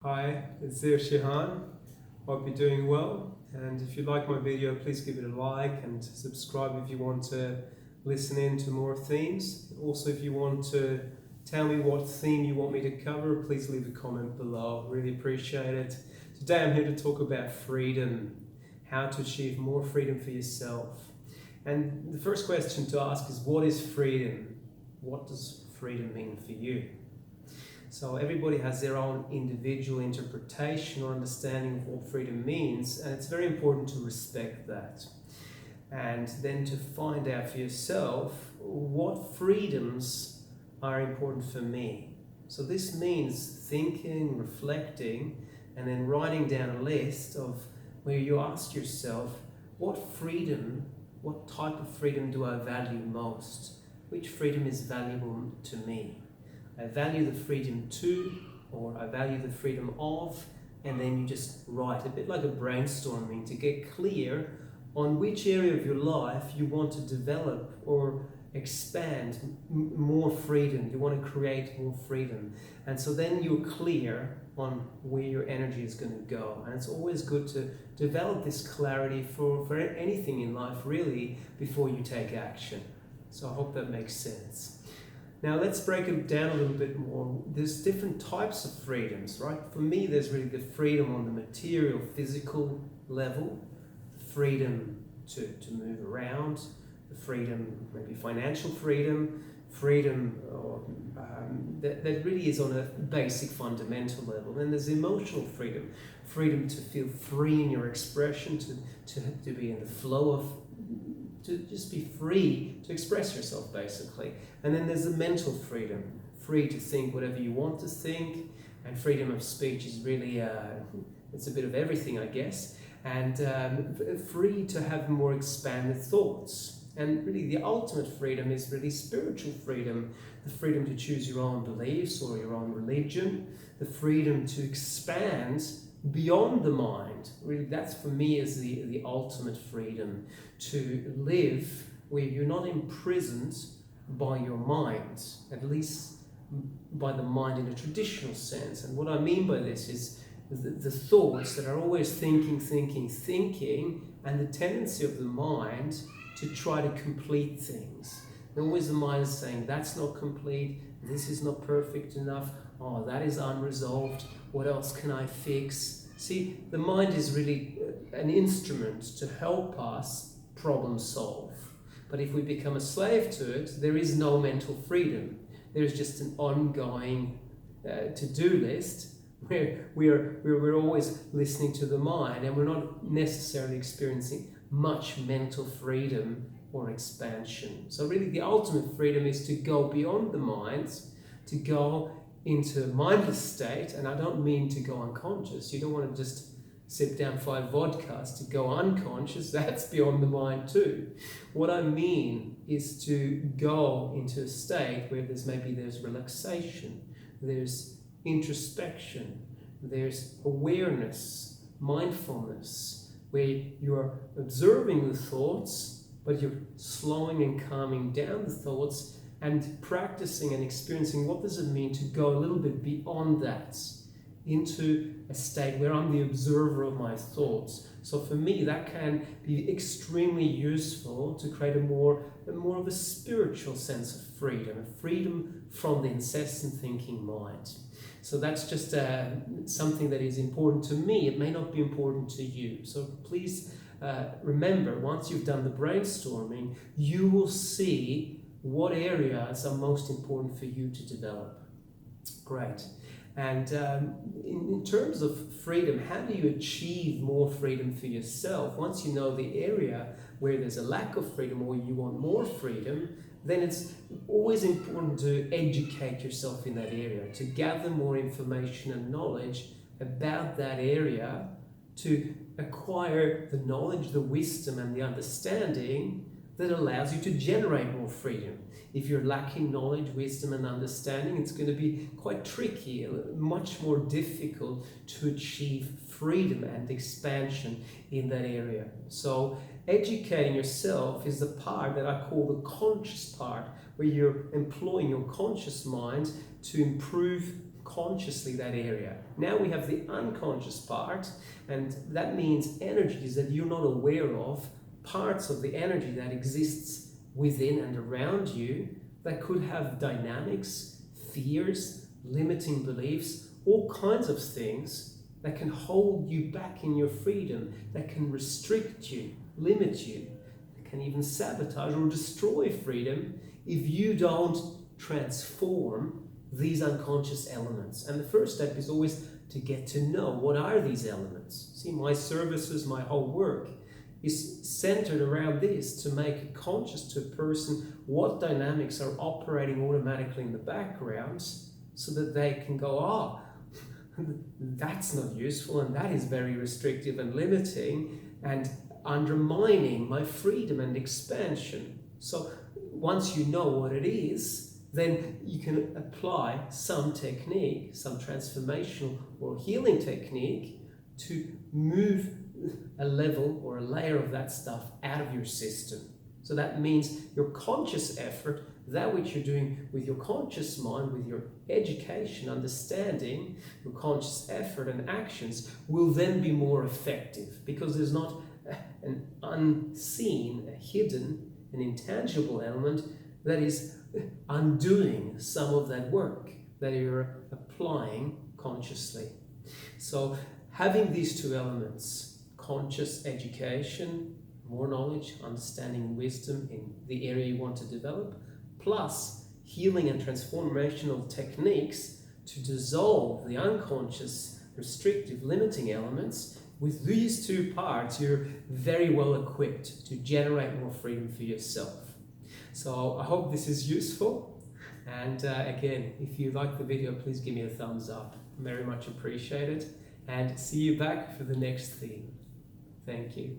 Hi, it's Zeos. Hope you're doing well. And if you like my video, please give it a like and subscribe if you want to listen in to more themes. Also, if you want to tell me what theme you want me to cover, please leave a comment below. Really appreciate it. Today I'm here to talk about freedom, how to achieve more freedom for yourself. And the first question to ask is, what is freedom? What does freedom mean for you? So everybody has their own individual interpretation or understanding of what freedom means, and it's very important to respect that. And then to find out for yourself what freedoms are important for me. So this means thinking, reflecting, and then writing down a list of where you ask yourself, what freedom, what type of freedom do I value most? Which freedom is valuable to me? I value the freedom to, or I value the freedom of, and then you just write, a bit like a brainstorming, to get clear on which area of your life you want to develop or expand more freedom. You want to create more freedom. And so then you're clear on where your energy is going to go. And it's always good to develop this clarity for anything in life, really, before you take action. So I hope that makes sense. Now let's break it down a little bit more. There's different types of freedoms, right? For me, there's really the freedom on the material, physical level, the freedom to move around, the freedom, maybe financial freedom, that really is on a basic fundamental level. Then there's emotional freedom, freedom to feel free in your expression, to be in the flow of, to just be free to express yourself, basically. And then there's the mental freedom, free to think whatever you want to think, and freedom of speech is really, it's a bit of everything, I guess, and free to have more expanded thoughts. And really the ultimate freedom is really spiritual freedom, the freedom to choose your own beliefs or your own religion, the freedom to expand beyond the mind. Really, that's for me is the ultimate freedom, to live where you're not imprisoned by your mind, at least by the mind in a traditional sense. And what I mean by this is the thoughts that are always thinking, and the tendency of the mind to try to complete things. And always the mind is saying, that's not complete, this is not perfect enough, oh, that is unresolved, what else can I fix? See, the mind is really an instrument to help us problem solve. But if we become a slave to it, there is no mental freedom. There is just an ongoing to-do list where we're always listening to the mind, and we're not necessarily experiencing much mental freedom or expansion. So really the ultimate freedom is to go beyond the mind, to go into a mindless state. And I don't mean to go unconscious. You don't want to just sip down 5 vodkas to go unconscious. That's beyond the mind too. What I mean is to go into a state where there's relaxation, there's introspection, there's awareness, mindfulness, where you're observing the thoughts, but you're slowing and calming down the thoughts and practicing and experiencing what does it mean to go a little bit beyond that into a state where I'm the observer of my thoughts. So for me, that can be extremely useful to create a more of a spiritual sense of freedom, a freedom from the incessant thinking mind. So that's just something that is important to me. It may not be important to you. So please remember, once you've done the brainstorming, you will see what areas are most important for you to develop. Great. And in terms of freedom, how do you achieve more freedom for yourself? Once you know the area where there's a lack of freedom or you want more freedom, then it's always important to educate yourself in that area, to gather more information and knowledge about that area, to acquire the knowledge, the wisdom, and the understanding that allows you to generate more freedom. If you're lacking knowledge, wisdom, and understanding, it's going to be quite tricky, much more difficult to achieve freedom and expansion in that area. So educating yourself is the part that I call the conscious part, where you're employing your conscious mind to improve consciously that area. Now we have the unconscious part, and that means energies that you're not aware of, parts of the energy that exists within and around you that could have dynamics, fears, limiting beliefs, all kinds of things that can hold you back in your freedom, that can restrict you, limit you, that can even sabotage or destroy freedom if you don't transform these unconscious elements. And the first step is always to get to know what are these elements. See, my services, my whole work is centered around this, to make it conscious to a person what dynamics are operating automatically in the background, so that they can go, that's not useful, and that is very restrictive and limiting and undermining my freedom and expansion. So once you know what it is, then you can apply some technique, some transformational or healing technique, to move a level or a layer of that stuff out of your system. So that means your conscious effort, that which you're doing with your conscious mind, with your education, understanding, your conscious effort and actions, will then be more effective, because there's not an unseen, a hidden, an intangible element that is undoing some of that work that you're applying consciously. So having these two elements, conscious education, more knowledge, understanding, wisdom in the area you want to develop, plus healing and transformational techniques to dissolve the unconscious, restrictive, limiting elements. With these two parts, you're very well equipped to generate more freedom for yourself. So I hope this is useful. And again, if you like the video, please give me a thumbs up. Very much appreciated. And see you back for the next theme. Thank you.